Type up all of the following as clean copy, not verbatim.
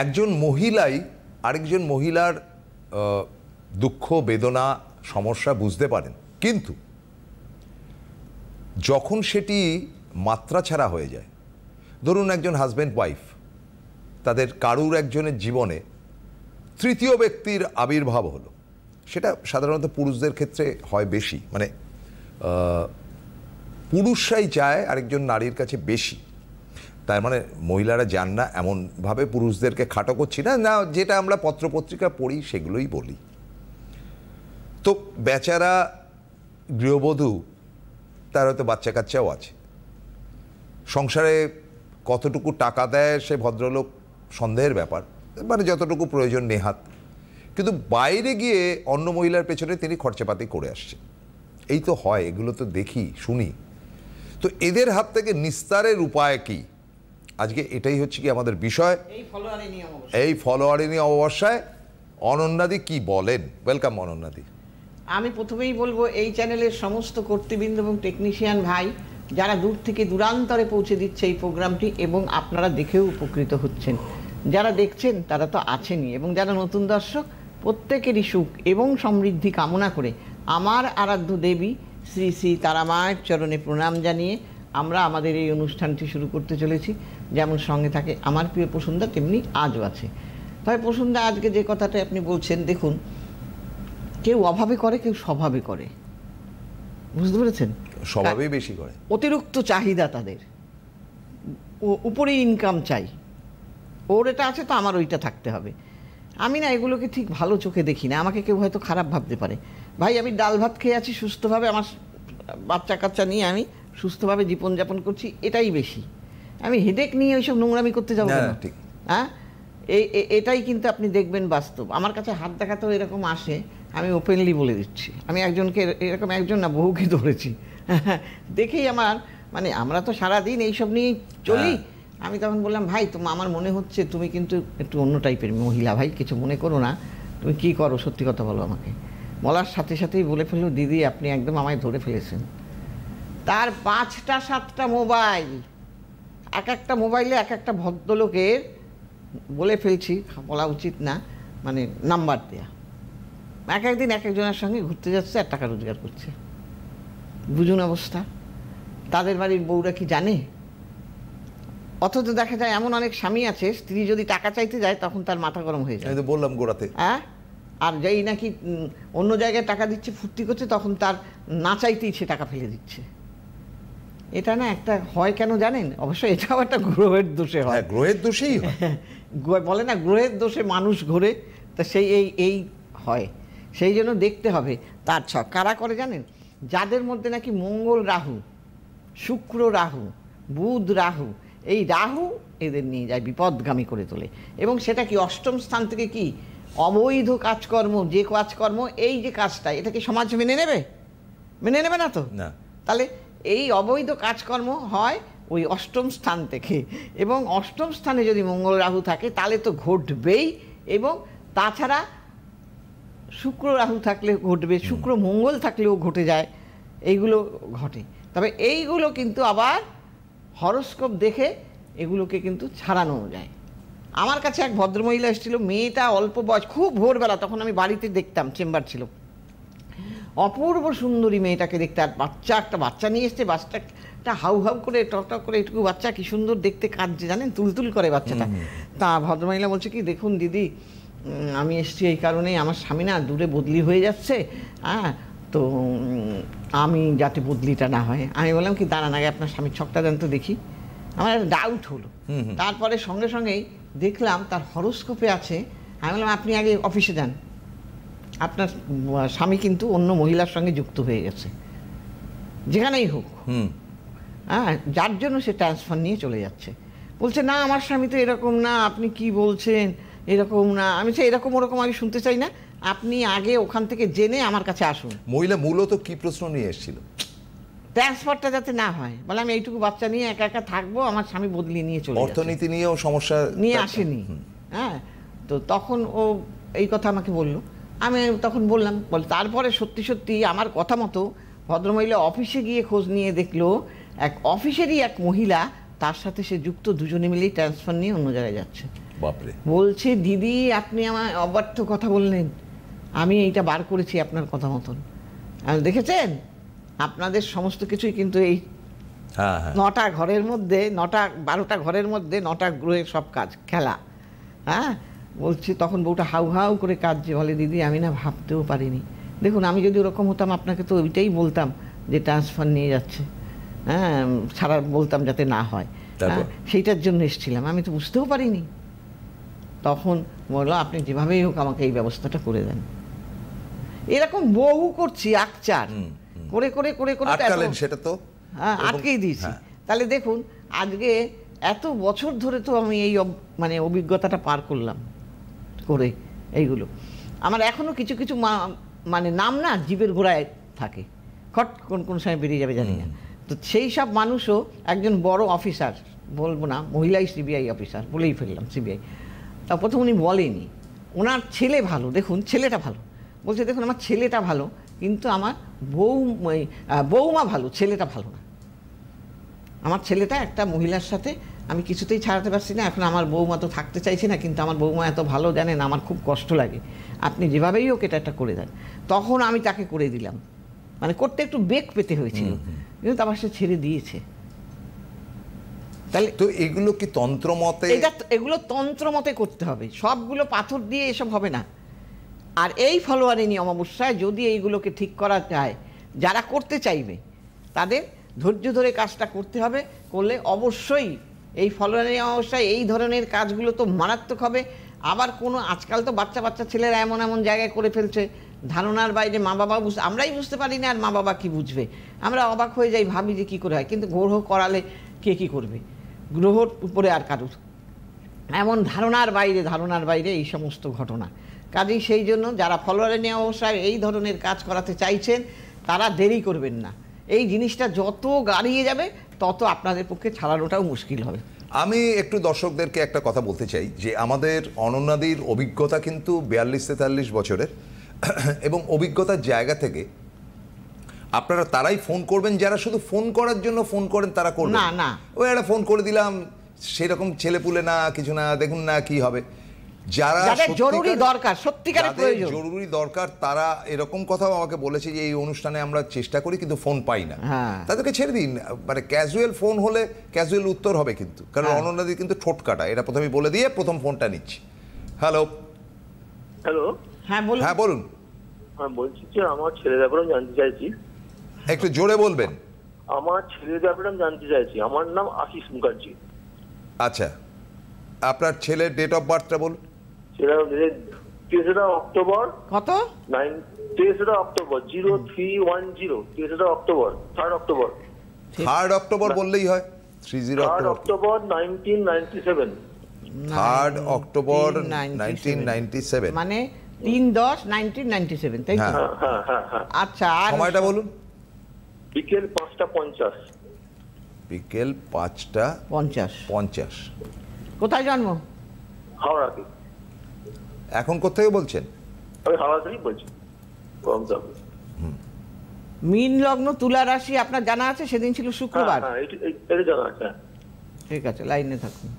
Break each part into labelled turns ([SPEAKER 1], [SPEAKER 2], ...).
[SPEAKER 1] একজন মহিলাই আরেকজন মহিলার দুঃখ বেদনা সমস্যা বুঝতে পারেন, কিন্তু যখন সেটি মাত্রা ছাড়া হয়ে যায়, ধরুন একজন হাজব্যান্ড ওয়াইফ, তাদের কারুর একজনের জীবনে তৃতীয় ব্যক্তির আবির্ভাব হলো, সেটা সাধারণত পুরুষদের ক্ষেত্রে হয় বেশি, মানে পুরুষরাই চায় আরেকজন নারীর কাছে বেশি, তার মানে মহিলারা যান না এমনভাবে পুরুষদেরকে খাটো করছি না, না যেটা আমরা পত্রপত্রিকা পড়ি সেগুলোই বলি। তো বেচারা গৃহবধূ, তার হয়তো বাচ্চা কাচ্চাও আছে, সংসারে কতটুকু টাকা দেয় সে ভদ্রলোক সন্দেহের ব্যাপার, মানে যতটুকু প্রয়োজন নেহাত, কিন্তু বাইরে গিয়ে অন্য মহিলার পেছনে তিনি খরচাপাতি করে আসছেন। এই তো হয়, এগুলো তো দেখি শুনি। তো এদের হাত থেকে নিস্তারের উপায় কি? আজকে এটাই হচ্ছে কি আমাদের বিষয়, এই ফলোয়ারিনী অমাবস্যায় অনন্যাদি কি বলেন। ওয়েলকাম অনন্যাদি।
[SPEAKER 2] আমি প্রথমেই বলবো, এই চ্যানেলের সমস্ত কর্তৃবৃন্দ এবং টেকনিশিয়ান ভাই যারা দূর থেকে দূরান্তরে পৌঁছে দিচ্ছে এই প্রোগ্রামটি, এবং আপনারা দেখেও উপকৃত হচ্ছেন, যারা দেখছেন তারা তো আছেনই, এবং যারা নতুন দর্শক প্রত্যেকেরই সুখ এবং সমৃদ্ধি কামনা করে আমার আরাধ্য দেবী শ্রী শ্রী তারা মায়ের চরণে প্রণাম জানিয়ে আমরা আমাদের এই অনুষ্ঠানটি শুরু করতে চলেছি। যেমন সঙ্গে থাকে আমার প্রিয় প্রসন্দা, তেমনি আজও আছে। তবে প্রসন্দা, আজকে যে কথাটা আপনি বলছেন, দেখুন, কেউ অভাবে করে, কেউ স্বভাবে করে, বুঝতে পেরেছেন?
[SPEAKER 1] স্বভাবেই বেশি করে,
[SPEAKER 2] অতিরিক্ত চাহিদা তাদের, উপরে ইনকাম চাই, ওর এটা আছে তো আমার ওইটা থাকতে হবে। আমি না এগুলোকে ঠিক ভালো চোখে দেখি না। আমাকে কেউ হয়তো খারাপ ভাবতে পারে, ভাই আমি ডাল ভাত খেয়ে আছি সুস্থভাবে, আমার বাচ্চা কাচ্চা নিয়ে আমি সুস্থভাবে জীবনযাপন করছি, এটাই বেশি। আমি হেডেক নিয়ে ওইসব নোংরামি করতে যাবো না, ঠিক? হ্যাঁ, এটাই কিন্তু আপনি দেখবেন বাস্তব। আমার কাছে হাত দেখাতেও এরকম আসে, আমি ওপেনলি বলে দিচ্ছি, আমি একজনকে এরকম, একজন না বহুকে ধরেছি, দেখেই আমার মানে আমরা তো সারাদিন এইসব নিয়েই চলি। আমি তখন বললাম, ভাই আমার মনে হচ্ছে তুমি কিন্তু একটু অন্য টাইপের মহিলা, ভাই কিছু মনে করো না, তুমি কি করো সত্যি কথা বলো আমাকে। বলার সাথে সাথেই বলে ফেললো, দিদি আপনি একদম আমায় ধরে ফেলেছেন। তার 5টা 7টা মোবাইল, এক একটা মোবাইলে এক একটা ভদ্রলোকের, বলে ফেলছি, বলা উচিত না, মানে নাম্বার দেয়া, এক একদিন এক একজনের সঙ্গে ঘুরতে যাচ্ছে আর টাকা রোজগার করছে। বুঝুন অবস্থা। তাদের বাড়ির বউরা কি জানে? অথচ দেখা যায় এমন অনেক স্বামী আছে, স্ত্রী যদি টাকা চাইতে যায় তখন তার মাথা গরম হয়ে যায়,
[SPEAKER 1] বললাম গোড়াতে।
[SPEAKER 2] হ্যাঁ, আর যেই নাকি অন্য জায়গায় টাকা দিচ্ছে, ফুর্তি করছে, তখন তার না চাইতেই সে টাকা ফেলে দিচ্ছে। এটা না একটা হয় কেন জানেন? অবশ্য এটাও একটা গ্রহের দোষে হয়,
[SPEAKER 1] গ্রহের দোষেই হয়।
[SPEAKER 2] বলে না গ্রহের দোষে মানুষ ঘোরে, তা সেই এই হয়। সেই জন্য দেখতে হবে তার ছক কারা করে জানেন? যাদের মধ্যে নাকি মঙ্গল রাহু, শুক্র রাহু, বুধ রাহু, এই রাহু এদের নিয়ে যায়, বিপদগামী করে তোলে। এবং সেটা কি অষ্টম স্থান থেকে কি অবৈধ কাজকর্ম, যে কাজকর্ম, এই যে কাজটা, এটা কি সমাজ মেনে নেবে? মেনে নেবে না তো।
[SPEAKER 1] না।
[SPEAKER 2] তাহলে এই অবৈধ কাজকর্ম হয় ওই অষ্টম স্থান থেকে, এবং অষ্টম স্থানে যদি মঙ্গল রাহু থাকে তাহলে তো ঘটবেই। এবং তাছাড়া শুক্র রাহু থাকলে ঘটবে, শুক্র মঙ্গল থাকলেও ঘটে যায়, এইগুলো ঘটে। তবে এইগুলো কিন্তু আবার হরোস্কোপ দেখে এগুলোকে কিন্তু ছাড়ানো যায়। আমার কাছে এক ভদ্রমহিলা এসেছিল, মেয়েটা অল্প বয়স, খুব ভোরবেলা, তখন আমি বাড়িতে দেখতাম, চেম্বার ছিল, অপূর্ব সুন্দরী মেয়েটাকে দেখতে, আর একটা বাচ্চা নিয়ে এসছে, বাচ্চাটা হাউ হাউ করে টক টক করে, এটুকু বাচ্চা কি সুন্দর দেখতে কাঁদছে জানেন, তুলতুল করে বাচ্চাটা। তা ভদ্রমহিলা বলছে কি, দেখুন দিদি আমি এসছি এই কারণেই, আমার স্বামী না দূরে বদলি হয়ে যাচ্ছে, হ্যাঁ, তো আমি যাতে বদলিটা না হয়। আমি বললাম কি, দাঁড়ান আগে আপনার স্বামীর ছকটা দেন তো দেখি। আমার একটা ডাউট হলো, তারপরে সঙ্গে সঙ্গেই দেখলাম তার হরোস্কোপে আছে। আমি বললাম আপনি আগে অফিসে যান, আপনার স্বামী কিন্তু অন্য মহিলার সঙ্গে যুক্ত হয়ে গেছে, যেখানেই হোক, হ্যাঁ, যার জন্য সে ট্রান্সফার নিয়ে চলে যাচ্ছে। বলছে না আমার স্বামী তো এরকম না, আপনি কি বলছেন, এরকম না। আমি সে এরকম ওরকম আমি শুনতে চাই না, আপনি আগে ওখান থেকে জেনে আমার কাছে আসুন।
[SPEAKER 1] মহিলা মূলত কি প্রশ্ন নিয়ে এসেছিল?
[SPEAKER 2] ট্রান্সফারটা যাতে না হয়, বলে আমি এইটুকু বাচ্চা নিয়ে একা একা থাকবো, আমার স্বামী বদলি নিয়ে চলে যাচ্ছে।
[SPEAKER 1] অর্থনীতি নিয়েও সমস্যা
[SPEAKER 2] নিয়ে আসেনি, হ্যাঁ। তো তখন ও এই কথা আমাকে বললো, আমি তখন বললাম, বল তারপরে সত্যি সত্যি আমার কথা মতো ভদ্রমহিলা অফিসে গিয়ে খোঁজ নিয়ে দেখলো এক অফিসেরই এক মহিলা, তার সাথে সে যুক্ত, দুজনে মিলেই ট্রান্সফার নিয়ে অন্য জায়গায় যাচ্ছে।
[SPEAKER 1] বাপরে।
[SPEAKER 2] বলছে দিদি আপনি আমায় অবার্থ কথা বললেন, আমি এইটা বার করেছি আপনার কথা মতন। দেখেছেন আপনাদের সমস্ত কিছুই কিন্তু এই 9টা ঘরের মধ্যে 12টা ঘরের মধ্যে 9টা গ্রহের সব কাজ খেলা। হ্যাঁ বলছি তখন বউটা হাউ হাউ করে কাঁদছে, বলে দিদি আমি না ভাবতেও পারিনি। দেখুন আমি যদি ওরকম হতাম আপনাকে তো ওইটাই বলতাম যে ট্রান্সফার নিয়ে যাচ্ছে, হ্যাঁ ছাড়া বলতাম যাতে না হয়, সেইটার জন্য এসেছিলাম, আমি তো বুঝতেও পারিনি। তখন বললো আপনি যেভাবেই হোক আমাকে এই ব্যবস্থাটা করে দেন। এরকম বহু করছি আকচার করে করে করে করে
[SPEAKER 1] সেটা তো
[SPEAKER 2] হ্যাঁ আটকেই দিয়েছি। তাহলে দেখুন আজকে এত বছর ধরে তো আমি এই মানে অভিজ্ঞতাটা পার করলাম করে এইগুলো। আমার এখনো কিছু কিছু মানে নাম না জীবের গোড়ায় থাকে, খট কোন সময় বেরিয়ে যাবে জানি না। তো সেই সব মানুষও একজন বড় অফিসার, বলবো না, মহিলাই সিবিআই অফিসার বলেই ফেললাম সিবিআই। তা প্রথম উনি বলেনি ওনার ছেলে ভালো, দেখুন ছেলেটা ভালো, বলছে দেখুন আমার ছেলেটা ভালো কিন্তু আমার বৌমা ভালো, ছেলেটা ভালো না। আমার ছেলেটা একটা মহিলার সাথে আমি কিছুতেই ছাড়াতে পারছি না, এখন আমার বৌমা তো থাকতে চাইছে না, কিন্তু আমার বৌমা এত ভালো জানেন আমার খুব কষ্ট লাগে, আপনি যেভাবেই হোক এটা একটা করে দেন। তখন আমি তাকে করে দিলাম, মানে করতে একটু বেগ পেতে হয়েছিল, কিন্তু তারপর সে ছেড়ে দিয়েছে। তাহলে
[SPEAKER 1] তো এগুলো কি তন্ত্রমতে?
[SPEAKER 2] এগুলো তন্ত্রমতে করতে হবে, সবগুলো পাথর দিয়ে এসব হবে না। আর এই ফলোয়ারিনী অমাবস্যায় যদি এইগুলোকে ঠিক করা যায়, যারা করতে চাইবে তাদের ধৈর্য ধরে কাজটা করতে হবে, করলে অবশ্যই এই ফলোয়ারিনী অমাবস্যায় এই ধরনের কাজগুলো তো মারাত্মক হবে। আবার কোনো আজকাল তো বাচ্চা ছেলেরা এমন এমন জায়গায় করে ফেলছে ধারণার বাইরে, মা বাবা আমরাই বুঝতে পারি না, আর মা বাবা কি বুঝবে, আমরা অবাক হয়ে যাই, ভাবি যে কী করে হয়, কিন্তু গ্রহ করালে কে কী করবে, গ্রহর উপরে আর কারুর এমন ধারণার বাইরে এই সমস্ত ঘটনা। কাজেই সেই জন্য যারা ফলোয়ারিনী অমাবস্যায় এই ধরনের কাজ করাতে চাইছেন তারা দেরি করবেন না, এই জিনিসটা যত গাড়িয়ে যাবে তত আপনাদের পক্ষে ছাড়ানোটাও মুশকিল হবে।
[SPEAKER 1] আমি একটু দর্শকদেরকে একটা কথা বলতে চাই যে আমাদের অনন্যাদির অভিজ্ঞতা কিন্তু 42-43 বছরের, এবং অভিজ্ঞতার জায়গা থেকে আপনারা তারাই ফোন করবেন যারা শুধু ফোন করার জন্য ফোন করেন, তারা করবেন না ওই একটা ফোন করে দিলাম সেরকম ছেলেপুলে না কিছু না, দেখুন না কি হবে। যারা
[SPEAKER 2] জরুরি দরকার, সত্যিকারের প্রয়োজন,
[SPEAKER 1] জরুরি দরকার, তারা এরকম কথাও আমাকে বলেছে যে এই অনুষ্ঠানে আমরা চেষ্টা করি কিন্তু ফোন পাই না, তাদেরকে ছেড়ে দিন। মানে ক্যাজুয়াল ফোন হলে ক্যাজুয়াল উত্তর হবে কিন্তু, কারণ অনন্যাদি কিন্তু ঠোঁট কাটা, এটা প্রথমে বলে দিয়ে প্রথম ফোনটা নিচ্ছি। হ্যালো
[SPEAKER 2] হ্যাঁ বলুন।
[SPEAKER 1] হ্যাঁ বলুন।
[SPEAKER 3] বলছি যে আমার ছেলের ব্যাপারে জানতে চাইছি।
[SPEAKER 1] একটু জোরে বলবেন।
[SPEAKER 3] আমার ছেলের ব্যাপারে জানতে চাইছি, আমার নাম আশিস মুখার্জি।
[SPEAKER 1] আচ্ছা আপনার ছেলের ডেট অফ বার্থটা বলুন।
[SPEAKER 3] 23 অক্টোবর।
[SPEAKER 2] কত?
[SPEAKER 3] 23 October 0310। 23 October 3rd October.
[SPEAKER 1] 3rd October বললেই হয়। 3rd
[SPEAKER 3] October 1997।
[SPEAKER 1] 3rd অক্টোবর 1997
[SPEAKER 2] মানে 3/10/1997, তাই তো?
[SPEAKER 3] হ্যাঁ।
[SPEAKER 2] আচ্ছা আর
[SPEAKER 1] সময়টা বলুন।
[SPEAKER 3] বিকেল 5:50।
[SPEAKER 1] বিকেল 5:50।
[SPEAKER 2] কোথায় জন্ম?
[SPEAKER 3] হাওড়াতে।
[SPEAKER 1] এখন কোথেকে বলছেন?
[SPEAKER 3] আমি হাওড়া থেকেই বলছি।
[SPEAKER 2] মীন লগ্ন তুলা রাশি আপনার জানা আছে? সেদিন ছিল শুক্রবার।
[SPEAKER 3] হ্যাঁ এটা জানা আছে।
[SPEAKER 2] ঠিক আছে লাইনে থাকুন।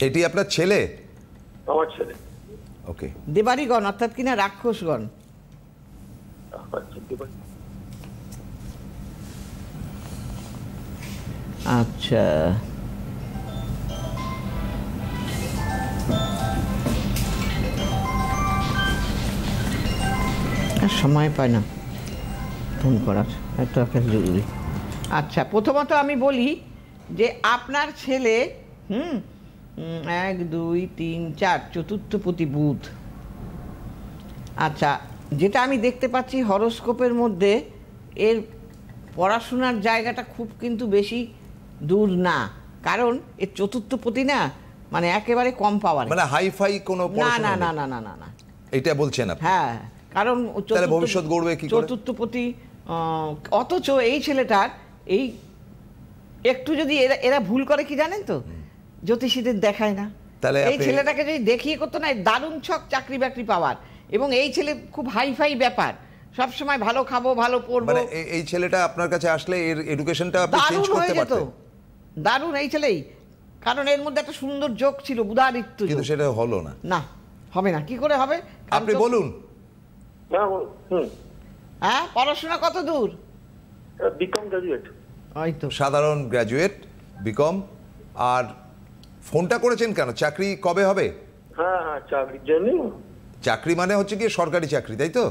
[SPEAKER 1] এটি আপনার ছেলে?
[SPEAKER 3] আমার ছেলে।
[SPEAKER 1] ওকে।
[SPEAKER 2] দেবাড়িগণ অর্থাৎ কিনা রাক্ষসগণ। আচ্ছা সময় পায় না ফোন করার, এত একটা জরুরি। আচ্ছা প্রথমত আমি বলি যে আপনার ছেলে 1 2 3 4 চতুর্থপতি বুধ। আচ্ছা যেটা আমি দেখতে পাচ্ছি হরোস্কোপের মধ্যে এর পড়াশোনার জায়গাটা খুব কিন্তু বেশি দূর না, কারণ এর চতুর্থপতি না মানে একেবারে কম পাওয়ার,
[SPEAKER 1] মানে হাইফাই কোনো পড়াশোনা
[SPEAKER 2] না না না না না
[SPEAKER 1] এটা বলছেন আপনি?
[SPEAKER 2] হ্যাঁ কারণ
[SPEAKER 1] ভবিষ্যৎ গড়বে কি করে?
[SPEAKER 2] চতুর্থপতি অথচ এই ছেলেটার এই একটু যদি এরা ভুল করে কি জানেন তো, জ্যোতিষীদের দেখায় না, এই ছেলেটাকে যদি দেখিয়ে করতো না দারুণ ছক চাকরি বাকরি পাওয়ার, এবং এই ছেলে খুব হাইফাই ব্যাপার, সব সময় ভালো খাবো ভালো পড়বো।
[SPEAKER 1] মানে এই ছেলেটা আপনার কাছে আসলে এর এডুকেশনটা আপনি চেঞ্জ করতে পারতেন?
[SPEAKER 2] দারুণ এই ছেলেই, কারণ এর মধ্যে একটা সুন্দর যোগ ছিল, উদাহৃত্য যোগ।
[SPEAKER 1] কিন্তু সেটা হলো না।
[SPEAKER 2] না, হবে না, কি করে হবে?
[SPEAKER 1] আপনি বলুন।
[SPEAKER 2] হ্যাঁ, পড়াশোনা কত দূর?
[SPEAKER 3] B Com graduate.
[SPEAKER 2] হয়তো
[SPEAKER 1] সাধারণ গ্র্যাজুয়েট, বিকম। আর ফোনটা করেছেন কেন? চাকরি কবে হবে?
[SPEAKER 3] হ্যাঁ হ্যাঁ, চাকরির জন্য।
[SPEAKER 1] চাকরি মানে হচ্ছে কি সরকারি চাকরি, তাই তো?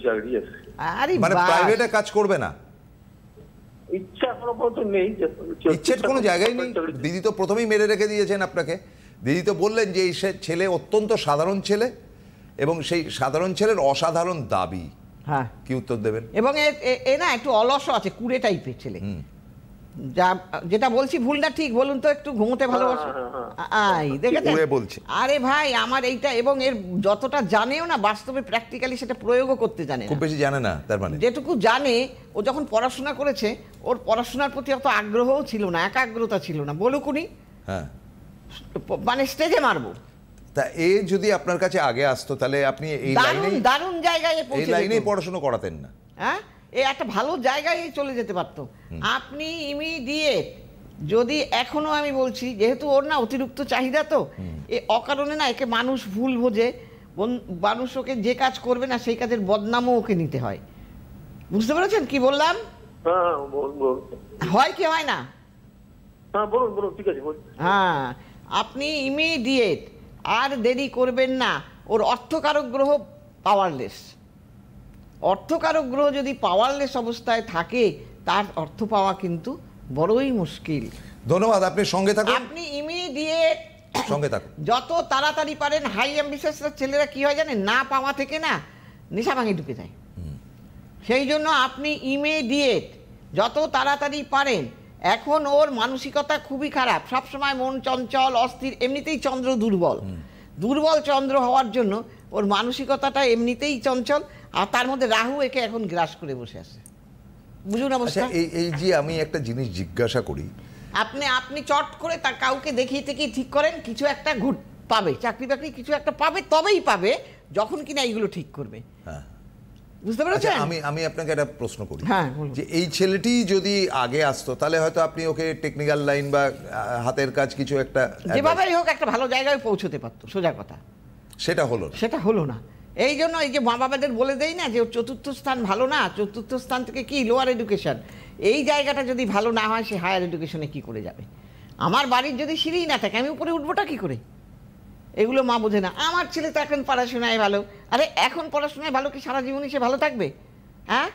[SPEAKER 3] চাকরি আছে,
[SPEAKER 2] আরে
[SPEAKER 1] মানে
[SPEAKER 2] বাস।
[SPEAKER 1] প্রাইভেটে কাজ করবে না?
[SPEAKER 3] ইচ্ছা এখনো পর্যন্ত নেই।
[SPEAKER 1] ইচ্ছের কোনো জায়গায় নেই। দিদি তো প্রথমেই মেরে রেখে দিয়েছেন আপনাকে। দিদি তো বললেন যে এই ছেলে অত্যন্ত সাধারণ ছেলে এবং সেই সাধারণ ছেলের অসাধারণ দাবি।
[SPEAKER 2] হ্যাঁ,
[SPEAKER 1] কি উত্তর দেবেন?
[SPEAKER 2] এবং এ না একটু অলসও আছে, কুড়ে টাইপের ছেলে। যা যেটা বলছি ভুল না ঠিক বলুন তো, একটু ঘুমোতে ভালোবাসে। দেখেছেন? আরে ভাই আমার এইটা, এবং এর যতটা জানেও না বাস্তবে প্র্যাকটিক্যালি সেটা প্রয়োগও করতে জানে না।
[SPEAKER 1] খুব বেশি জানে না, তার মানে
[SPEAKER 2] যেটুকু জানে, ও যখন পড়াশোনা করেছে ওর পড়াশোনার প্রতি অত আগ্রহও ছিল না, একাগ্রতা ছিল না, বলুকুনি।
[SPEAKER 1] হ্যাঁ,
[SPEAKER 2] মানে স্টেজে মারবো।
[SPEAKER 1] তা এ যদি আপনার কাছে আগে আসতো তাহলে আপনি এই লাইনে,
[SPEAKER 2] দারুণ জায়গায়
[SPEAKER 1] এই লাইনেই পড়াশোনা করাতেন না?
[SPEAKER 2] হ্যাঁ, এ একটা ভালো জায়গায় চলে যেতে পারতো। আপনি ইমিডিয়েট যদি, এখনো আমি বলছি, যেহেতু ওর না অতিরিক্ত চাহিদা, তো এ অকারণে না একে মানুষ ভুল বোঝে। মানুষ ওকে যে কাজ করবে না সেই কাজের বদনামও ওকে নিতে হয়। বুঝতে পেরেছেন কি বললাম?
[SPEAKER 3] হ্যাঁ,
[SPEAKER 2] হয় কি হয় না?
[SPEAKER 3] হ্যাঁ, বলুন, ঠিক আছে, বলুন।
[SPEAKER 2] হ্যাঁ, আপনি ইমিডিয়েট, আর দেরি করবেন না। ওর অর্থকারক গ্রহ পাওয়ারলেস। অর্থকারক গ্রহ যদি পাওয়ারলেস অবস্থায় থাকে, তার অর্থ পাওয়া কিন্তু বড়ই মুশকিল।
[SPEAKER 1] ধন্যবাদ, আপনি সঙ্গে থাকুন।
[SPEAKER 2] আপনি ইমিডিয়েট
[SPEAKER 1] সঙ্গে থাকুন,
[SPEAKER 2] যত তাড়াতাড়ি পারেন। হাই অ্যাম্বিশাসরা ছেলেরা কি হয় জানেন, না পাওয়া থেকে না নেশা ভাঙে ঢুকে যায়। সেই জন্য আপনি ইমিডিয়েট যত তাড়াতাড়ি পারেন। এখন ওর মানসিকতা খুবই খারাপ, সবসময় মন চঞ্চল, অস্থির, এমনিতেই চন্দ্র দুর্বল চন্দ্র হওয়ার জন্য ওর মানসিকতাটা এমনিতেই চঞ্চল, আর তার মধ্যে রাহু একে এখন গ্রাস করে বসে আছে। বুঝুন অবস্থা।
[SPEAKER 1] এই যে আমি একটা জিনিস জিজ্ঞাসা করি,
[SPEAKER 2] আপনি চট করে তার কাউকে দেখিয়ে থেকেই ঠিক করেন কিছু একটা পাবে, চাকরি বাকরি কিছু একটা পাবে, তবেই পাবে যখন কিনা এইগুলো ঠিক করবে।
[SPEAKER 1] হ্যাঁ,
[SPEAKER 2] বুঝতে পেরেছেন?
[SPEAKER 1] আমি আপনাকে একটা প্রশ্ন করি,
[SPEAKER 2] হ্যাঁ,
[SPEAKER 1] যে এই ছেলেটি যদি আগে আসতো তাহলে হয়তো আপনি ওকে টেকনিক্যাল লাইন বা হাতের কাজ কিছু একটা,
[SPEAKER 2] যেভাবেই হোক একটা ভালো জায়গায় পৌঁছতে পারতো, সোজা কথা।
[SPEAKER 1] সেটা
[SPEAKER 2] হলো না। এই জন্য এই যে মা বাবাদের বলে দেই না যে চতুর্থ স্থান ভালো না, চতুর্থ স্থান থেকে কি লোয়ার এডুকেশন, এই জায়গাটা যদি ভালো না হয় সে হায়ার এডুকেশনে কি করে যাবে? আমার বাড়ির যদি সিঁড়িই না থাকে আমি উপরে উঠবোটা কি করে? এগুলো মা বোঝে না। আমার ছেলে তো এখন পড়াশোনায় ভালো। আরে এখন পড়াশোনায় ভালো কি সারা জীবনই সে ভালো থাকবে? হ্যাঁ,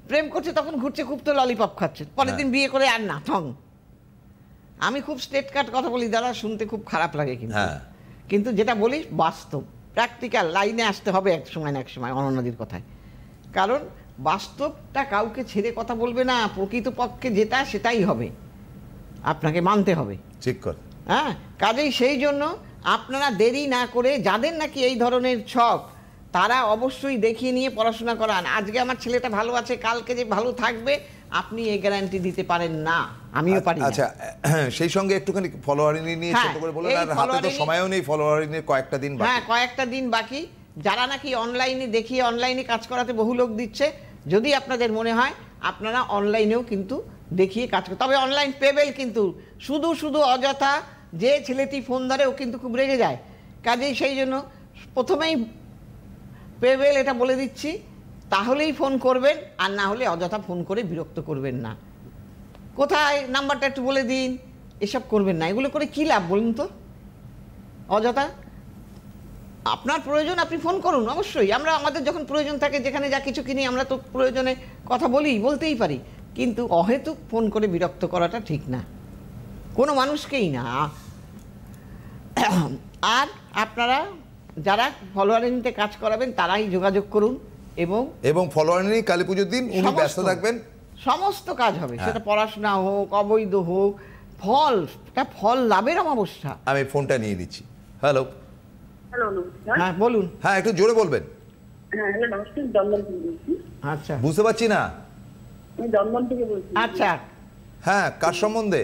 [SPEAKER 2] প্রেম করছে তখন ঘুরছে, খুব তো ললিপপ খাচ্ছে, পরের দিন বিয়ে করে আর না ঠং। আমি খুব স্টেট কাট কথা বলি দাদা, শুনতে খুব খারাপ লাগে, কিন্তু যেটা বলি বাস্তব, প্র্যাকটিক্যাল লাইনে আসতে হবে এক সময় না এক সময়, অনন্যাদির কথায়। কারণ বাস্তবটা কাউকে ছেড়ে কথা বলবে না, প্রকৃতপক্ষে যেটা সেটাই হবে, আপনাকে মানতে হবে।
[SPEAKER 1] ঠিক কথা।
[SPEAKER 2] হ্যাঁ, কাজেই সেই জন্য আপনারা দেরি না করে, যাদের নাকি এই ধরনের ছক, তারা অবশ্যই দেখিয়ে নিয়ে পড়াশোনা করান। আজকে আমার ছেলেটা ভালো আছে, কালকে যে ভালো থাকবে আপনি এই গ্যারান্টি দিতে পারেন না, আমিও পারি না।
[SPEAKER 1] আচ্ছা, সেই সঙ্গে একটুখানি ফলোয়ারিং নিয়ে ছোট করে বলুন, আর হাতে তো সময়ও নেই, ফলোয়ারিংয়ের কয়েকটা দিন বাকি।
[SPEAKER 2] হ্যাঁ, কয়েকটা দিন বাকি। যারা নাকি অনলাইনে দেখিয়ে অনলাইনে কাজ করাতে বহু লোক দিচ্ছে, যদি আপনাদের মনে হয় আপনারা অনলাইনেও কিন্তু দেখিয়ে কাজ করতে, তবে অনলাইন পেবেল, কিন্তু শুধু অযথা যে ছেলেটি ফোন ধরে ও কিন্তু খুব রেগে যায়। কাজেই সেই জন্য প্রথমেই পেবেল এটা বলে দিচ্ছি, তাহলেই ফোন করবেন, আর না হলে অযথা ফোন করে বিরক্ত করবেন না। কোথায় নাম্বারটা একটু বলে দিন, এসব করবেন না। এগুলো করে কী লাভ বলুন তো? অযথা আপনার প্রয়োজন আপনি ফোন করুন, অবশ্যই। আমরা আমাদের যখন প্রয়োজন থাকে, যেখানে যা কিছু কিনি, আমরা তো প্রয়োজনে কথা বলতেই পারি, কিন্তু অহেতুক ফোন করে বিরক্ত করাটা ঠিক না, কোনো মানুষকেই না। আর আপনারা যারা ফলোয়ারিংতে কাজ করাবেন তারাই যোগাযোগ করুন, এবং
[SPEAKER 1] ফলোয়ারিং কালী পুজোর দিন উনি ব্যস্ত থাকবেন, সমস্ত
[SPEAKER 2] কাজ হবে, সেটা পড়াশোনা হোক, অবৈধ হোক, ফল লাভের অমাবস্যা।
[SPEAKER 1] আমি ফোনটা নিয়ে নিচ্ছি। হ্যালো।
[SPEAKER 2] হ্যাঁ, বলুন।
[SPEAKER 1] হ্যাঁ, একটু জোরে বলবেন।
[SPEAKER 4] হ্যাঁ, হ্যালো, নমস্কার, দমদম থেকে বলছি।
[SPEAKER 2] আচ্ছা,
[SPEAKER 1] বুঝতে পারছি না।
[SPEAKER 4] আমি দমদম থেকে বলছি।
[SPEAKER 2] আচ্ছা,
[SPEAKER 1] হ্যাঁ, কার সম্বন্ধে?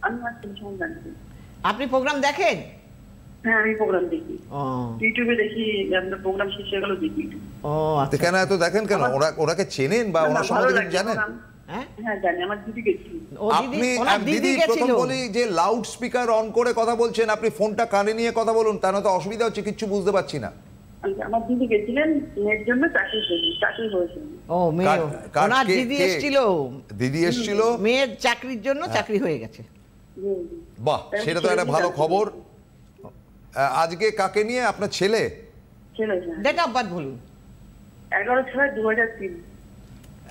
[SPEAKER 4] আমি মাস্টার সম্বন্ধে।
[SPEAKER 2] আপনি প্রোগ্রাম দেখেন?
[SPEAKER 4] হ্যাঁ, আমি প্রোগ্রাম দেখি, ইউটিউবে দেখি, আপনার প্রোগ্রাম শেষ হয়ে গেল দেখি।
[SPEAKER 2] ও আচ্ছা,
[SPEAKER 1] কেন এত দেখেন কেন? ওনাকে চেনেন বা ওনার সম্বন্ধে জানেন?
[SPEAKER 2] হ্যাঁ
[SPEAKER 4] হ্যাঁ জানি, আমার দিদি গেছিল।
[SPEAKER 2] ও দিদি,
[SPEAKER 1] আপনি
[SPEAKER 2] ওনার
[SPEAKER 1] দিদি
[SPEAKER 2] দিদি
[SPEAKER 1] প্রথম
[SPEAKER 2] গেছিল।
[SPEAKER 1] বলি যে লাউড স্পিকার অন করে কথা বলছেন, আপনি ফোনটা কানে নিয়ে কথা বলুন, তা না তো অসুবিধা হচ্ছে, কিচ্ছু বুঝতে পারছি না।
[SPEAKER 4] আমার দিদি গেছিলেন মেয়ের জন্য, চাকরি হয়েছিল।
[SPEAKER 2] ও মেয়ে,
[SPEAKER 1] কার-
[SPEAKER 2] ওনার
[SPEAKER 1] কে-
[SPEAKER 2] দিদি
[SPEAKER 1] কে?
[SPEAKER 2] এসেছিল,
[SPEAKER 1] দিদি এসেছিল।
[SPEAKER 2] মেয়ের চাকরির জন্য চাকরি হয়ে গেছে।
[SPEAKER 1] বাহ, সেটা তো একটা ভালো খবর। আজকে কাকে নিয়ে? আপনার ছেলে?
[SPEAKER 4] ছেলে,
[SPEAKER 2] ডেট অফ বার্থ বলুন।
[SPEAKER 4] 11/6/2003।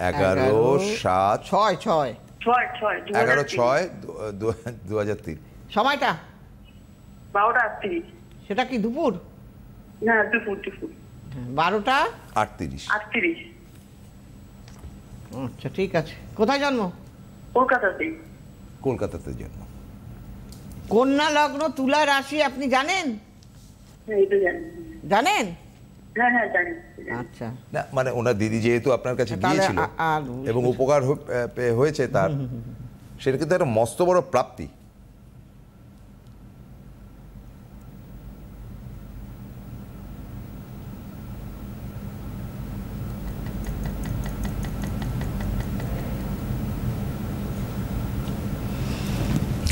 [SPEAKER 1] 11/7
[SPEAKER 2] 6 6
[SPEAKER 1] 11/6/2003।
[SPEAKER 2] সময়টা
[SPEAKER 4] 12:38।
[SPEAKER 2] সেটা কি দুপুর?
[SPEAKER 4] না, দুপুর
[SPEAKER 2] 12টা
[SPEAKER 1] 38।
[SPEAKER 4] 38।
[SPEAKER 2] আচ্ছা ঠিক আছে। কোথায় জন্ম?
[SPEAKER 4] কলকাতাতেই।
[SPEAKER 1] কলকাতাতে জন্ম।
[SPEAKER 2] কন্যা লগ্ন, তুলা রাশি, আপনি জানেন?
[SPEAKER 4] হ্যাঁ, এটা জানি।
[SPEAKER 2] জানেন?
[SPEAKER 4] হ্যাঁ হ্যাঁ জানি।
[SPEAKER 2] আচ্ছা
[SPEAKER 1] না মানে ওনার দিদি যেহেতু আপনার কাছে
[SPEAKER 2] তাহলে
[SPEAKER 1] গিয়েছিল এবং উপকার হয়েছে তার, সেটা কিন্তু একটা মস্ত বড় প্রাপ্তি।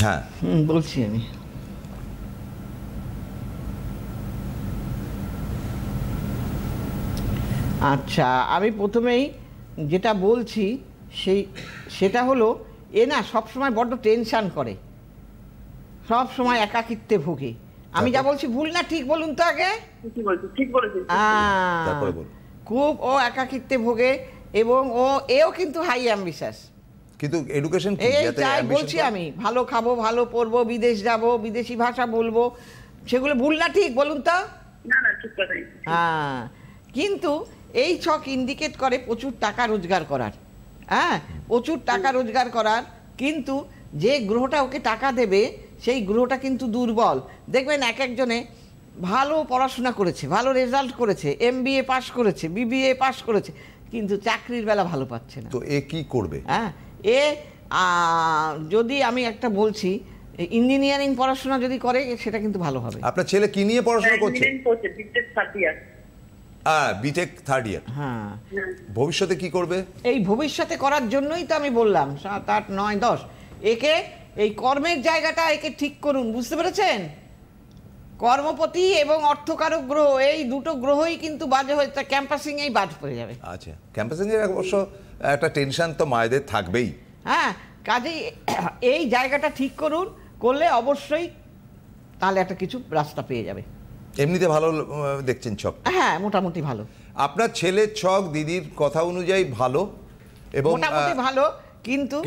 [SPEAKER 1] হ্যাঁ
[SPEAKER 2] বলছি আমি। আচ্ছা আমি প্রথমেই যেটা বলছি সেটা হলো, এ না সবসময় বড্ড টেনশান করে, সব সময় একাকিত্বে ভোগে। আমি যা বলছি ভুল না ঠিক বলুন তো আগে।
[SPEAKER 4] ঠিক বলেছেন।
[SPEAKER 1] তারপরে বলুন।
[SPEAKER 2] খুব ও একাকিত্বে ভোগে এবং এও কিন্তু হাই অ্যাম্বিশাস।
[SPEAKER 1] কিন্তু এডুকেশন কি?
[SPEAKER 2] এই
[SPEAKER 1] যাতে
[SPEAKER 2] চাই
[SPEAKER 1] ambition
[SPEAKER 2] বলছি
[SPEAKER 1] করে?
[SPEAKER 2] আমি, ভালো খাবো, ভালো পড়বো, বিদেশ যাব, বিদেশি ভাষা বলবো, সেগুলো ভুল না ঠিক বলুন তো?
[SPEAKER 4] না না, ঠিক কথাই।
[SPEAKER 2] হ্যাঁ, কিন্তু এই ছক ইন্ডিকেট করে প্রচুর টাকা রোজগার করার। হ্যাঁ, প্রচুর টাকা রোজগার করার, কিন্তু যে গ্রহটা ওকে টাকা দেবে সেই গ্রহটা কিন্তু দুর্বল। দেখবেন এক একজনে ভালো পড়াশোনা করেছে, ভালো রেজাল্ট করেছে, MBA পাস করেছে, BBA পাস করেছে, কিন্তু চাকরির বেলা ভালো পাচ্ছে না।
[SPEAKER 1] তো এ কি করবে?
[SPEAKER 2] হ্যাঁ, যদি আমি একটা বলছি, ইঞ্জিনিয়ারিং পড়াশোনা যদি করে সেটা কিন্তু ভালো হবে।
[SPEAKER 1] আপনার ছেলে কি নিয়ে পড়াশোনা করছে?
[SPEAKER 4] বিটেক 3rd ইয়ার।
[SPEAKER 1] বিটেক 3rd ইয়ার।
[SPEAKER 2] হ্যাঁ,
[SPEAKER 1] ভবিষ্যতে কি করবে?
[SPEAKER 2] এই ভবিষ্যতে করার জন্যই তো আমি বললাম 7 8 9 10 একে এই কর্মের জায়গাটা একে ঠিক করুন, বুঝতে পেরেছেন? কর্মপতি এবং অর্থকারক গ্রহ, এই দুটো গ্রহই কিন্তু বাজে হয়ে ক্যাম্পাসিং এই বাদ পড়ে যাবে।
[SPEAKER 1] আচ্ছা, ক্যাম্পাসিং এর অবশ্য একটা টেনশন তো মায়েদের থাকবেই।
[SPEAKER 2] হ্যাঁ, কাজেই এই জায়গাটা ঠিক করুন, করলে অবশ্যই তাহলে একটা কিছু রাস্তা পেয়ে যাবে।
[SPEAKER 1] এমনিতে ভালো দেখছেন ছক?
[SPEAKER 2] হ্যাঁ, মোটামুটি ভালো।
[SPEAKER 1] আপনার ছেলের ছক দিদির কথা অনুযায়ী ভালো, এবং
[SPEAKER 2] মোটামুটি ভালো,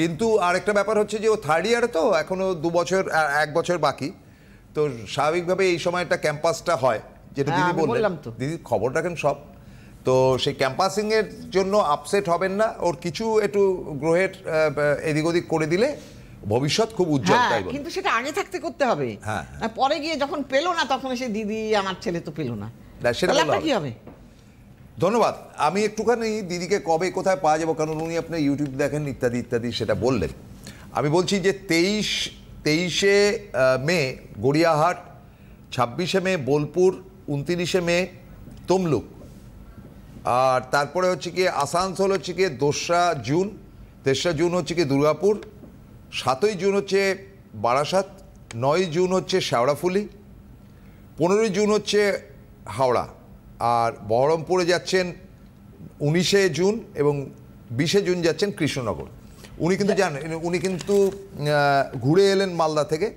[SPEAKER 2] কিন্তু
[SPEAKER 1] আরেকটা ব্যাপার হচ্ছে যে ও 3rd ইয়ারে, তো এখনো 2 বছর 1 বছর বাকি, তো স্বাভাবিকভাবে এই সময়টা ক্যাম্পাসটা হয়, যেটা দিদি বললেন। দিদি খবর রাখেন সব, তো সেই ক্যাম্পাসিং এর জন্য আপসেট হবেন না। ওর কিছু একটু গ্রহের এদিক ওদিক করে দিলে ভবিষ্যৎ খুব উজ্জ্বল। তাই বল,
[SPEAKER 2] কিন্তু সেটা আগে থাকতে করতে হবে।
[SPEAKER 1] হ্যাঁ,
[SPEAKER 2] পরে গিয়ে যখন পেলো না তখন এসে দিদি আমার ছেলে তো পেলো না,
[SPEAKER 1] সেটা
[SPEAKER 2] কি হবে?
[SPEAKER 1] ধন্যবাদ। আমি একটুখানি দিদিকে কবে কোথায় পাওয়া যাবো, কারণ উনি আপনার ইউটিউব দেখেন ইত্যাদি ইত্যাদি, সেটা বললেন। আমি বলছি যে 23শে মে গড়িয়াহাট, 26শে মে বোলপুর, 29শে মে তমলুক, আর তারপরে হচ্ছে কি আসানসোল হচ্ছে কি 2রা জুন, 3রা জুন হচ্ছে কি দুর্গাপুর, 7ই জুন হচ্ছে বারাসাত, 9ই জুন হচ্ছে শেওড়াফুলি, 15ই জুন হচ্ছে হাওড়া, আর বহরমপুরে যাচ্ছেন 19শে জুন এবং 20শে জুন যাচ্ছেন কৃষ্ণনগর। উনি কিন্তু জানেন, উনি কিন্তু ঘুরে এলেন মালদা থেকে,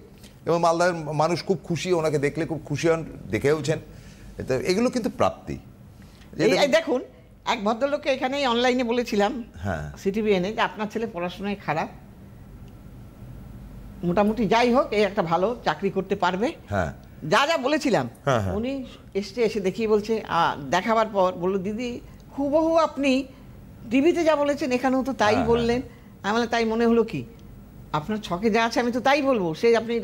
[SPEAKER 1] এবং মালদার মানুষ খুব খুশি, ওনাকে দেখলে খুব খুশি হন, দেখেওছেন। এগুলো কিন্তু প্রাপ্তি।
[SPEAKER 2] দেখুন, এক ভদ্রলোককে এখানেই অনলাইনে বলেছিলাম,
[SPEAKER 1] হ্যাঁ,
[SPEAKER 2] CTVN-এ, যে আপনার ছেলে পড়াশোনায় খারাপ, মোটামুটি যাই হোক এই একটা ভালো চাকরি করতে পারবে।
[SPEAKER 1] হ্যাঁ,
[SPEAKER 2] যা যা বলেছিলাম
[SPEAKER 1] হ্যাঁ,
[SPEAKER 2] উনি এসে দেখিয়ে বলছে, দেখাবার পর বললো, দিদি হুবহু আপনি টিভিতে যা বলেছেন এখানেও তো তাই বললেন। আমি বললাম, তাই মনে হলো কি? আপনার ছকে যা আছে আমি তো তাই বলবো। সেই আপনি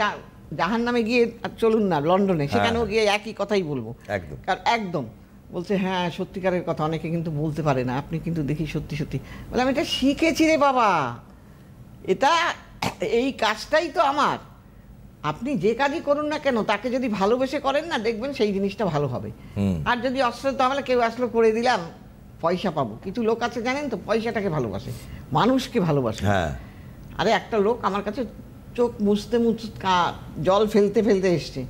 [SPEAKER 2] জাহান নামে গিয়ে চলুন না লন্ডনে, সেখানেও গিয়ে একই কথাই বলবো।
[SPEAKER 1] একদম,
[SPEAKER 2] কারণ একদম বলছে, হ্যাঁ সত্যিকারের কথা, অনেকে কিন্তু বলতে পারে না, আপনি কিন্তু দেখি সত্যি সত্যি। বললাম, এটা শিখেছি রে বাবা, এটা এই কাজটাই তো আমার। আপনি যে কাজই করুন না কেন, তাকে যদি ভালোবেসে করেন না, দেখবেন সেই জিনিসটা ভালো হবে। আর যদি অশ্রদ্ধা, তাহলে কেউ আসলো করে দিলাম, পয়সা পাবো। কিছু লোক আছে জানেন তো, পয়সাটাকে ভালোবাসে, মানুষকে ভালোবাসে।
[SPEAKER 1] হ্যাঁ,
[SPEAKER 2] আরে একটা লোক আমার কাছে চোখ মুছতে মুছতে জল ফেলতে ফেলতে এসছে,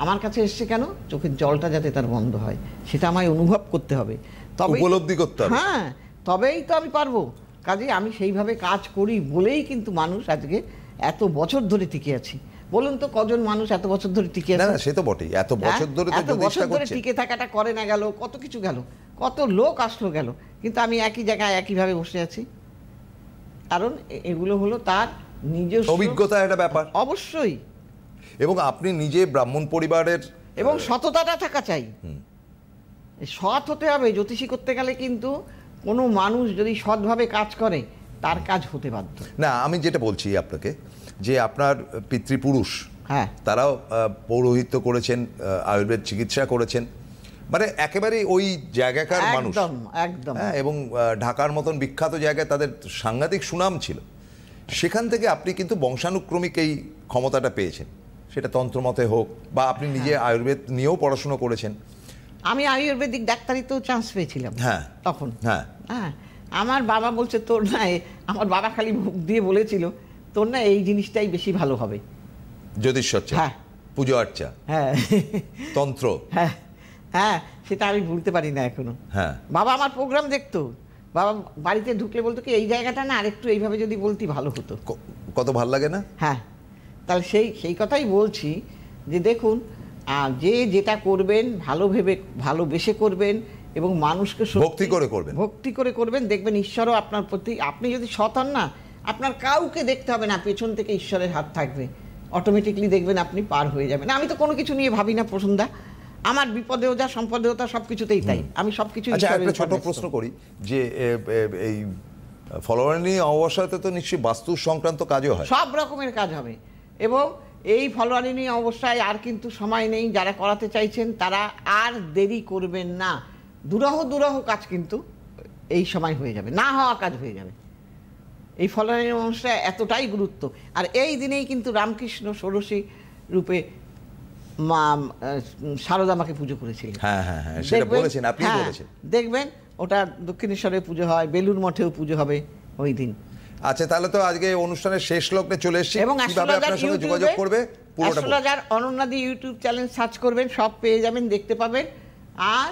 [SPEAKER 2] আমার কাছে এসছে কেন? চোখের জলটা যাতে তার বন্ধ হয়, সেটা আমায় অনুভব করতে হবে, তবে
[SPEAKER 1] উপলব্ধি করতে হবে।
[SPEAKER 2] হ্যাঁ, তবেই তো আমি পারবো। কাজে আমি সেইভাবে কাজ করি বলেই কিন্তু মানুষ আজকে এত বছর ধরে টিকে আছি। বলুন তো কজন মানুষ এত বছর ধরে টিকে আছে?
[SPEAKER 1] না সে তো বটেই, এত বছর ধরে তো
[SPEAKER 2] এত বছর
[SPEAKER 1] জ্যোতিষটা
[SPEAKER 2] ধরে
[SPEAKER 1] করছে।
[SPEAKER 2] টিকে থাকাটা করে না গেল, কত কিছু গেল, কত লোক আসলো গেল, কিন্তু আমি একই জায়গায় একইভাবে বসে আছি। কারণ এগুলো হলো তার নিজস্ব
[SPEAKER 1] অভিজ্ঞতা, একটা ব্যাপার
[SPEAKER 2] অবশ্যই।
[SPEAKER 1] এবং আপনি নিজে ব্রাহ্মণ পরিবারের,
[SPEAKER 2] এবং সততাটা থাকা চাই, সৎ হতে হবে। জ্যোতিষী করতে গেলে কিন্তু কোনো মানুষ যদি সৎভাবে কাজ করে তার কাজ হতে বাধ্য।
[SPEAKER 1] না আমি যেটা বলছি আপনাকে, যে আপনার পিতৃপুরুষ,
[SPEAKER 2] হ্যাঁ,
[SPEAKER 1] তারাও পৌরোহিত্য করেছেন, আয়ুর্বেদ চিকিৎসা করেছেন, মানে একেবারে ওই জায়গাকার মানুষ
[SPEAKER 2] একদম একদম।
[SPEAKER 1] হ্যাঁ, এবং ঢাকার মতন বিখ্যাত জায়গায় তাদের সাংঘাতিক সুনাম ছিল। সেখান থেকে আপনি কিন্তু বংশানুক্রমিক এই ক্ষমতাটা পেয়েছেন, সেটা তন্ত্রমতে হোক বা আপনি নিজে আয়ুর্বেদ নিয়েও পড়াশোনা করেছেন।
[SPEAKER 2] আমি আয়ুর্বেদিক ডাক্তারিতেও চান্স পেয়েছিলাম
[SPEAKER 1] হ্যাঁ
[SPEAKER 2] তখন।
[SPEAKER 1] হ্যাঁ,
[SPEAKER 2] হ্যাঁ, আমার বাবা বলছে তোর না, আমার বাবা খালি মুখ দিয়ে বলেছিল তোর না এই জিনিসটাই বেশি ভালো হবে,
[SPEAKER 1] জ্যোতিষচর্চা,
[SPEAKER 2] হ্যাঁ,
[SPEAKER 1] পুজো আর্চা,
[SPEAKER 2] হ্যাঁ,
[SPEAKER 1] তন্ত্র,
[SPEAKER 2] হ্যাঁ হ্যাঁ, সেটা আমি ভুলতে পারি না এখনো।
[SPEAKER 1] হ্যাঁ,
[SPEAKER 2] বাবা আমার প্রোগ্রাম দেখতো, বাবা বাড়িতে ঢুকলে বলতো কি এই জায়গাটা না আরেকটু এইভাবে যদি বলতি ভালো হতো।
[SPEAKER 1] কত ভাল লাগে না?
[SPEAKER 2] হ্যাঁ, তাহলে সেই কথাই বলছি যে দেখুন, যে যেটা করবেন ভালো ভেবে ভালোবেসে করবেন এবং মানুষকে
[SPEAKER 1] ভক্তি করে করবেন,
[SPEAKER 2] ভক্তি করে করবেন, দেখবেন ঈশ্বরও আপনার প্রতি। আপনি যদি সৎ হন না, আপনার কাউকে দেখতে হবে না, পেছন থেকে ঈশ্বরের হাত থাকবে, অটোমেটিকলি দেখবেন আপনি পার হয়ে যাবেন। আমি তো কোনো কিছু নিয়ে ভাবি না প্রসন্দা, আমার বিপদেও যা সম্পদেও তা সবকিছুতেই তাই, আমি সবকিছু।
[SPEAKER 1] আচ্ছা একটা ছোট প্রশ্ন করি, যে এই ফলোয়ার নিয়ে অবস্থাতে তো নিশ্চয়ই বাস্তু সংক্রান্ত কাজও হয়?
[SPEAKER 2] সব রকমের কাজ হবে, এবং এই ফলোয়ারিনী অবস্থায় আর কিন্তু সময় নেই। যারা করাতে চাইছেন তারা আর দেরি করবেন না, দুরহ কাজ কিন্তু এই সময় হয়ে যাবে, না হওয়া কাজ হয়ে যাবে। এই ফলোয়ারিনী অবস্থায় এতটাই গুরুত্ব। আর এই দিনেই কিন্তু রামকৃষ্ণ ষোড়শী রূপে মা শারদা মাকে পুজো করেছিলেন।
[SPEAKER 1] হ্যাঁ হ্যাঁ হ্যাঁ, সেটা বলেছেন আপনি, বলেছেন।
[SPEAKER 2] দেখবেন ওটা দক্ষিণেশ্বরে পুজো হয়, বেলুর মঠেও পুজো হবে ওই দিন।
[SPEAKER 1] আচ্ছা, তাহলে তো আজকে অনুষ্ঠানের শেষ লগ্নে চলে এসেছি।
[SPEAKER 2] এবং
[SPEAKER 1] কিভাবে আপনার সঙ্গে যোগাযোগ করবে?
[SPEAKER 2] অ্যাস্ট্রোলজার অনন্যাদি ইউটিউব চ্যানেল সার্চ করবেন, সব পেয়ে যাবেন, দেখতে পাবেন। আর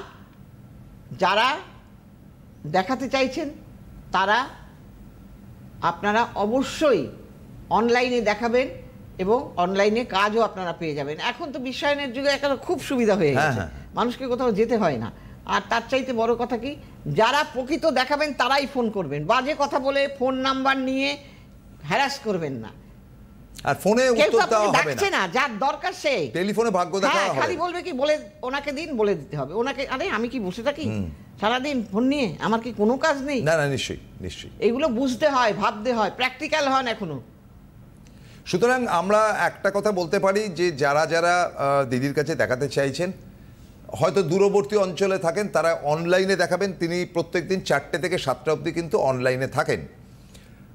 [SPEAKER 2] যারা দেখাতে চাইছেন তারা আপনারা অবশ্যই অনলাইনে দেখাবেন, এবং অনলাইনে কাজও আপনারা পেয়ে যাবেন। এখন তো বিশ্বায়নের যুগে একটা খুব সুবিধা হয়ে গেছে, মানুষকে কোথাও যেতে হয় না। আর তার চাইতে বড় কথা কি, যারা প্রকৃত দেখাবেন তারাই ফোন করবেন, বাজে কথা বলে ফোন নাম্বার নিয়ে হ্যারাস করবেন না।
[SPEAKER 1] আর ফোনে উত্তর দেওয়া হবে
[SPEAKER 2] না, যার দরকার সে
[SPEAKER 1] টেলিফোনে ভাগ্য দেখা হবে,
[SPEAKER 2] খালি বলবে কি, বলে ওনাকে দিন, বলে দিতে হবে ওনাকে। আরে আমি কি বসে থাকি সারাদিন ফোন নিয়ে? আমার কি কোনো কাজ নেই?
[SPEAKER 1] না না, নিশ্চয়ই নিশ্চয়ই,
[SPEAKER 2] এগুলো বুঝতে হয়, ভাবতে হয়, প্র্যাকটিক্যাল হন এখনো।
[SPEAKER 1] সুতরাং আমরা একটা কথা বলতে পারি যে যারা যারা দিদির কাছে দেখাতে চাইছেন, হয়তো দূরবর্তী অঞ্চলে থাকেন, তারা অনলাইনে দেখাবেন। তিনি প্রত্যেকদিন 4টে থেকে 7টা অবধি কিন্তু অনলাইনে থাকেন,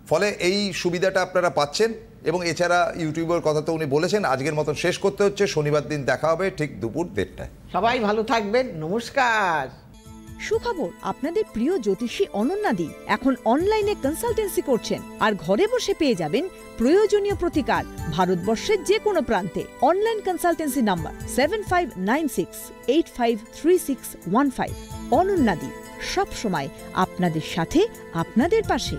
[SPEAKER 1] ফলে এই সুবিধাটা আপনারা পাচ্ছেন। এবং এছাড়া ইউটিউবের কথা তো উনি বলেছেন। আজকের মতন শেষ করতে হচ্ছে, শনিবার দিন দেখা হবে ঠিক দুপুর 1:30টায়।
[SPEAKER 2] সবাই ভালো থাকবেন, নমস্কার।
[SPEAKER 5] সুখবর, আপনাদের প্রিয় জ্যোতিষী অনন্যাদি এখন অনলাইনে কনসালটেন্সি করছেন, আর ঘরে বসে পেয়ে যাবেন প্রয়োজনীয় প্রতিকার ভারতবর্ষের যে কোনো প্রান্তে। Online consultancy number 7596853615। অনন্যাদি, সব সময় আপনাদের সাথে, আপনাদের পাশে।